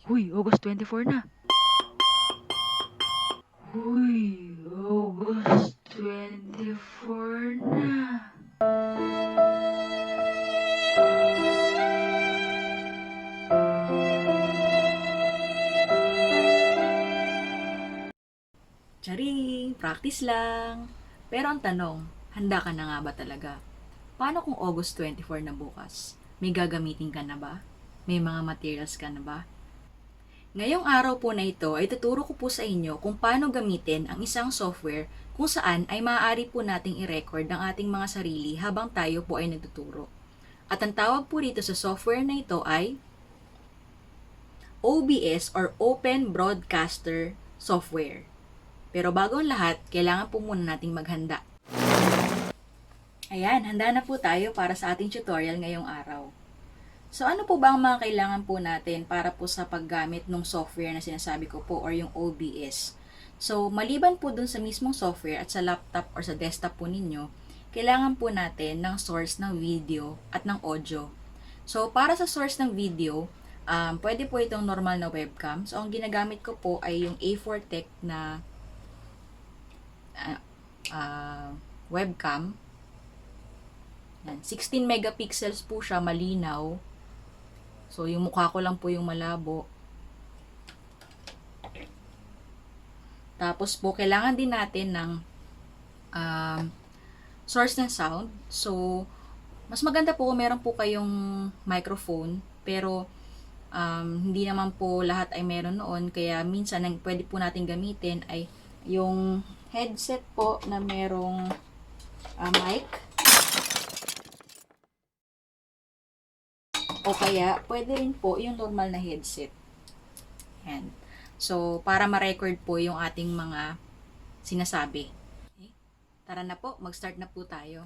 Huy, August 24 na. Huy, August 24 na. Charing, practice lang. Pero ang tanong, handa ka na nga ba talaga? Paano kung August 24 na bukas? May gagamitin ka na ba? May mga materials ka na ba? Ngayong araw po na ito ay tuturo ko po sa inyo kung paano gamitin ang isang software kung saan ay maaari po nating i-record ang ating mga sarili habang tayo po ay nagtuturo. At ang tawag po dito sa software na ito ay OBS or Open Broadcaster Software. Pero bago ang lahat, kailangan po muna nating maghanda. Ayan, handa na po tayo para sa ating tutorial ngayong araw. So ano po ba ang mga kailangan po natin para po sa paggamit ng software na sinasabi ko po or yung OBS? So maliban po dun sa mismong software at sa laptop or sa desktop po ninyo, kailangan po natin ng source ng video at ng audio. So para sa source ng video, pwede po itong normal na webcam. So ang ginagamit ko po ay yung A4 Tech na webcam. 16 megapixels po siya, malinaw. So, yung mukha ko lang po yung malabo. Tapos po, kailangan din natin ng source ng sound. So, mas maganda po kung meron po kayong microphone. Pero, hindi naman po lahat ay meron noon. Kaya, minsan, ang pwede po natin gamitin ay yung headset po na merong mic. O kaya, pwede rin po yung normal na headset. Yan. So, para ma-record po yung ating mga sinasabi. Okay? Tara na po, mag-start na po tayo.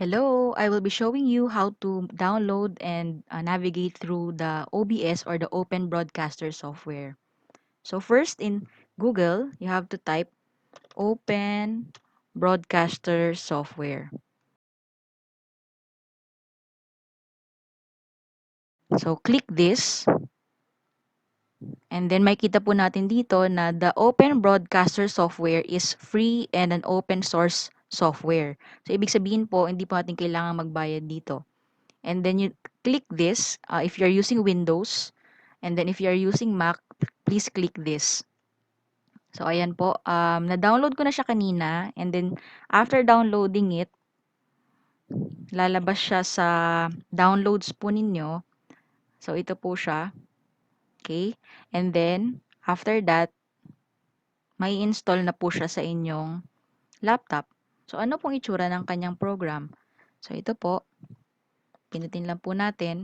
Hello, I will be showing you how to download and navigate through the OBS or the Open Broadcaster software. So first in Google, you have to type Open Broadcaster software. So click this and then makita po natin dito na the Open Broadcaster software is free and an open source software. So ibig sabihin po, hindi po natin kailangan magbayad dito. And then you click this if you're using Windows. And then if you're using Mac, please click this. So ayan po, na-download ko na siya kanina. And then after downloading it, lalabas siya sa downloads po ninyo. So ito po siya. Okay? And then after that, may install na po siya sa inyong laptop. So ano pong itsura ng kanyang program? So ito po, pinutin lang po natin.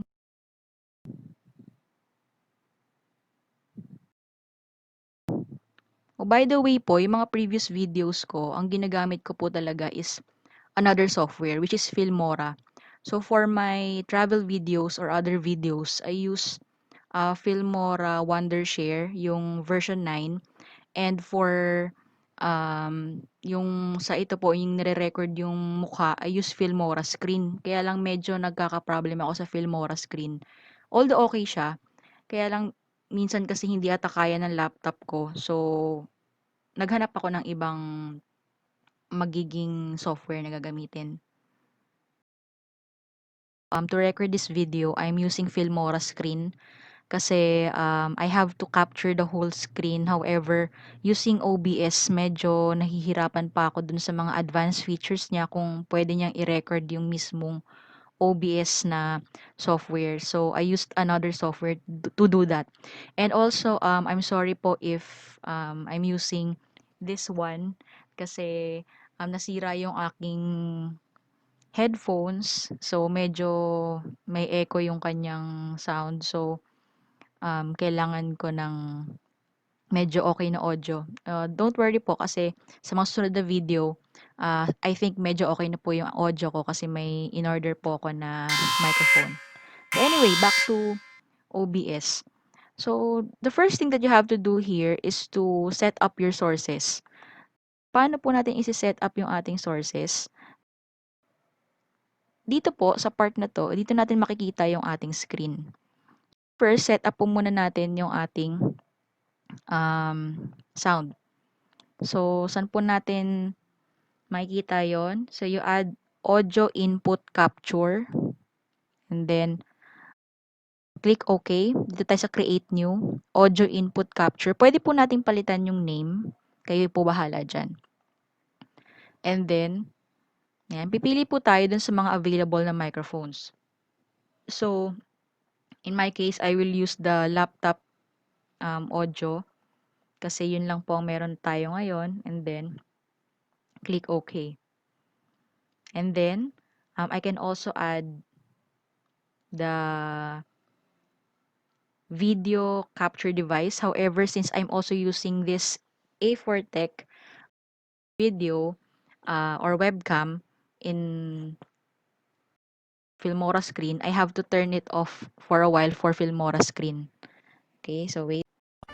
Oh, by the way po, yung mga previous videos ko, ang ginagamit ko po talaga is another software, which is Filmora. So, for my travel videos or other videos, I use Filmora Wondershare, yung version 9. And for yung sa ito po, yung nire-record yung mukha, I use Filmora Screen. Kaya lang medyo nagkaka-problem ako sa Filmora Screen. Although okay siya, kaya lang minsan kasi hindi ata kaya ng laptop ko. So, naghanap ako ng ibang magiging software na gagamitin. To record this video, I'm using Filmora Screen kasi I have to capture the whole screen. However, using OBS, medyo nahihirapan pa ako dun sa mga advanced features niya kung pwede niyang i-record yung mismong OBS na software. So, I used another software to do that. And also, I'm sorry po if I'm using this one kasi nasira yung aking headphones. So, medyo may echo yung kanyang sound. So, kailangan ko ng medyo okay na audio. Don't worry po kasi sa mga susunod na video, I think medyo okay na po yung audio ko kasi may in-order po ako na microphone. So anyway, back to OBS. So, the first thing that you have to do here is to set up your sources. Paano po natin isi-set up yung ating sources? Dito po, sa part na to, dito natin makikita yung ating screen. First, set up po muna natin yung ating sound. So, saan po natin makikita yon? So, you add audio input capture and then click OK. Dito tayo sa create new, audio input capture. Pwede po natin palitan yung name. Kayo po bahala dyan. And then, yan, pipili po tayo dun sa mga available na microphones. So, in my case, I will use the laptop audio kasi yun lang po ang meron tayo ngayon. And then, click OK. And then, I can also add the video capture device. However, since I'm also using this A4 Tech video or webcam in Filmora screen, I have to turn it off for a while for Filmora screen. Okay, so wait.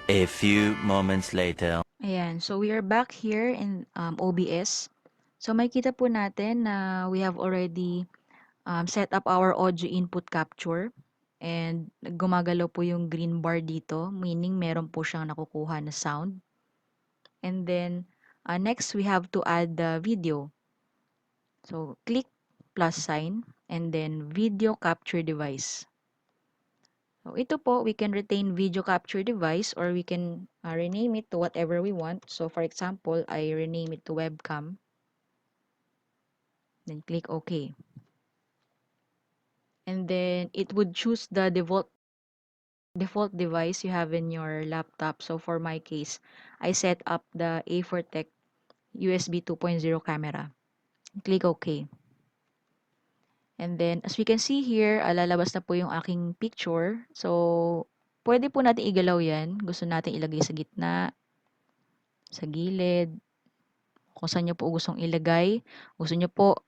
A few moments later. Ayan, so we are back here in OBS. So makikita po natin na we have already set up our audio input capture and gumagalaw po yung green bar dito, meaning meron po siyang nakukuha na sound. And then, next we have to add the video. So, click plus sign and then video capture device. So, ito po, we can retain video capture device or we can rename it to whatever we want. So, for example, I rename it to webcam. Then, click OK. And then, it would choose the default device you have in your laptop. So, for my case, I set up the A4 Tech USB 2.0 camera. Click OK. And then, as we can see here, lalabas na po yung aking picture. So, pwede po natin igalaw yan. Gusto natin ilagay sa gitna, sa gilid, kung saan nyo po gustong ilagay. Gusto nyo po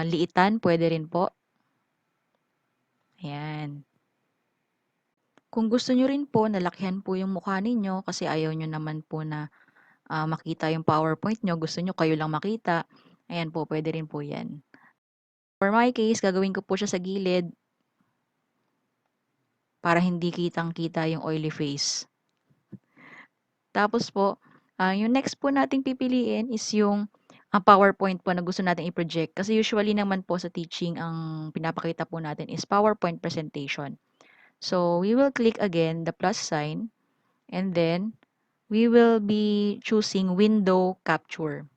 liitan, pwede rin po. Ayan. Kung gusto nyo rin po, nalakihan po yung mukha ninyo kasi ayaw nyo naman po na makita yung PowerPoint nyo. Gusto nyo kayo lang makita. Ayan po, pwede rin po yan. For my case, gagawin ko po siya sa gilid para hindi kitang-kita yung oily face. Tapos po, yung next po nating pipiliin is yung PowerPoint po na gusto natin i-project. Kasi usually naman po sa teaching, ang pinapakita po natin is PowerPoint presentation. So, we will click again the plus sign and then we will be choosing window capture.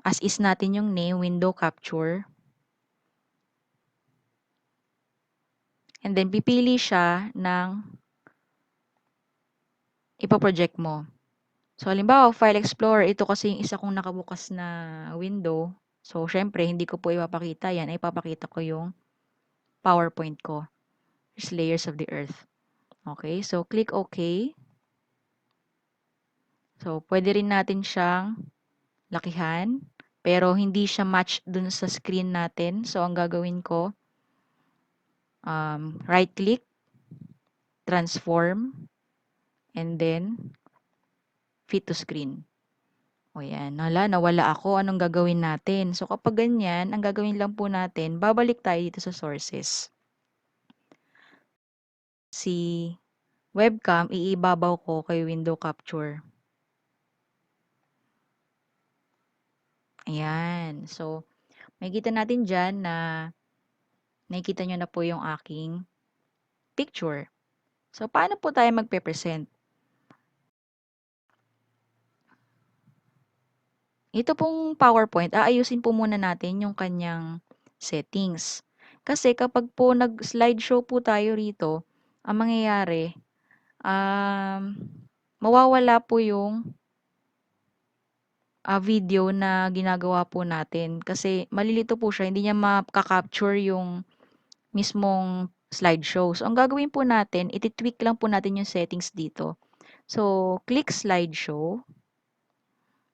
As is natin yung name, window capture. And then, pipili siya ng ipoproject mo. So, halimbawa, File Explorer, ito kasi yung isa kong nakabukas na window. So, syempre, hindi ko po ipapakita yan. Ipapakita ko yung PowerPoint ko. There's layers of the earth. Okay, so click OK. So, pwede rin natin siyang lakihan, pero hindi siya match dun sa screen natin. So, ang gagawin ko, right-click, transform, and then fit to screen. O yan, nawala ako. Anong gagawin natin? So, kapag ganyan, ang gagawin lang po natin, babalik tayo dito sa sources. Si webcam, iibabaw ko kay window capture. Ayan. So, makikita natin dyan na nakikita nyo na po yung aking picture. So, paano po tayo magpe-present? Ito pong PowerPoint, aayusin po muna natin yung kanyang settings. Kasi kapag po nag-slideshow po tayo rito, ang mangyayari, mawawala po yung video na ginagawa po natin. Kasi malilito po siya, hindi niya makaka-capture yung mismong slideshow. So, ang gagawin po natin, iti-tweak lang po natin yung settings dito. So, click slideshow.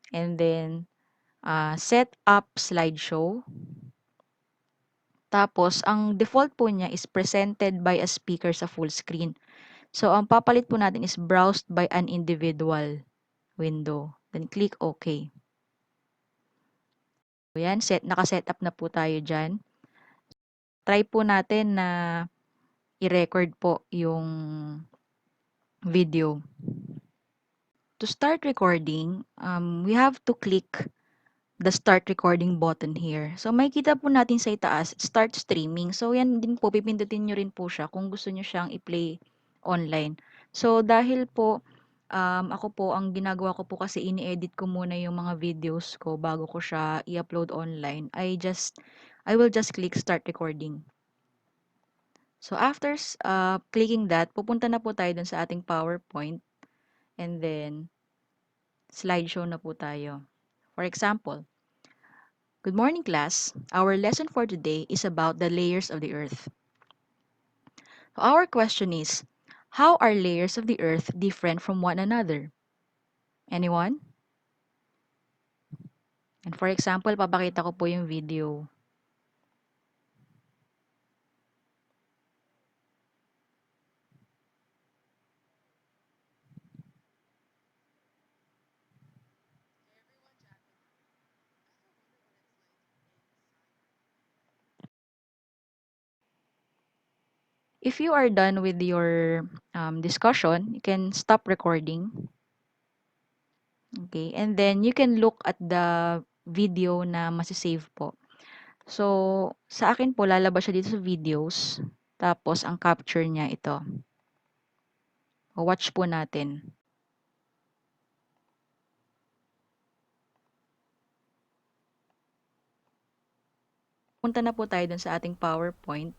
And then, set up slideshow. Tapos, ang default po niya is presented by a speaker sa full screen. So, ang papalit po natin is browsed by an individual window. Then, click OK. So, yan, naka-set up na po tayo dyan. Try po natin na i-record po yung video. To start recording, we have to click the start recording button here. So, makikita po natin sa itaas, start streaming. So, yan din po, pipindutin nyo rin po siya kung gusto nyo siyang i-play online. So, dahil po, ako po, ang ginagawa ko po kasi ini-edit ko muna yung mga videos ko bago ko siya i-upload online. I will just click start recording. So, after clicking that, pupunta na po tayo dun sa ating PowerPoint. And then, slideshow na po tayo. For example, good morning, class. Our lesson for today is about the layers of the Earth. Our question is, how are layers of the Earth different from one another? Anyone? And for example, papakita ko po yung video. If you are done with your discussion, you can stop recording. Okay, and then you can look at the video na masisave po. So, sa akin po, lalabas siya dito sa videos. Tapos, ang capture niya ito. Watch po natin. Punta na po tayo dun sa ating PowerPoint.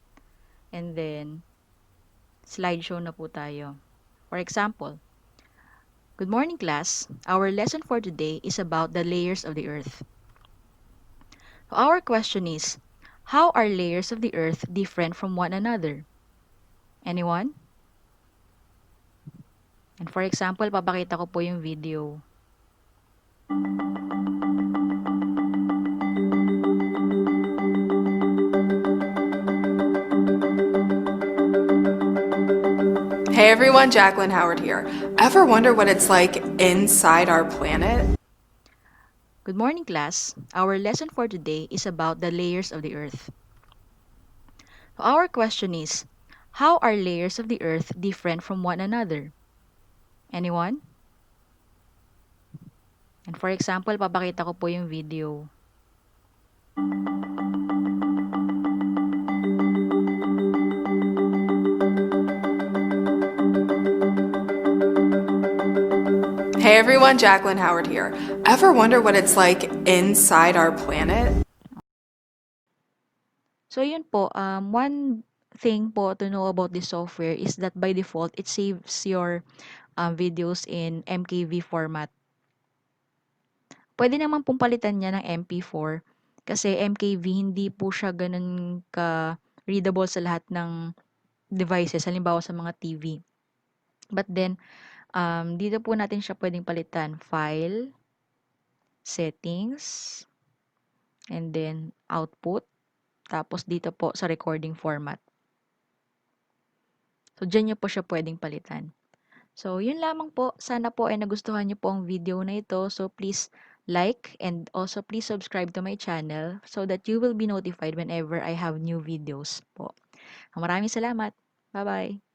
And then, slideshow na po tayo. For example, good morning, class. Our lesson for today is about the layers of the Earth. Our question is, how are layers of the Earth different from one another? Anyone? And for example, papakita ko po yung video. Hey everyone, Jacqueline Howard here. Ever wonder what it's like inside our planet? Good morning, class. Our lesson for today is about the layers of the Earth. Our question is, how are layers of the Earth different from one another? Anyone? And for example, papakita ko po yung video. Hey everyone, Jacqueline Howard here. Ever wonder what it's like inside our planet? So, yun po, one thing po to know about this software is that by default, it saves your videos in MKV format. Pwede naman pong palitan niya ng MP4 kasi MKV hindi po siya ganun ka-readable sa lahat ng devices, halimbawa sa mga TV. But then, dito po natin siya pwedeng palitan. File, settings, and then output. Tapos dito po sa recording format. So, dyan nyo po siya pwedeng palitan. So, yun lamang po. Sana po ay nagustuhan nyo po ang video na ito. So, please like and also please subscribe to my channel so that you will be notified whenever I have new videos po. Maraming salamat. Bye-bye.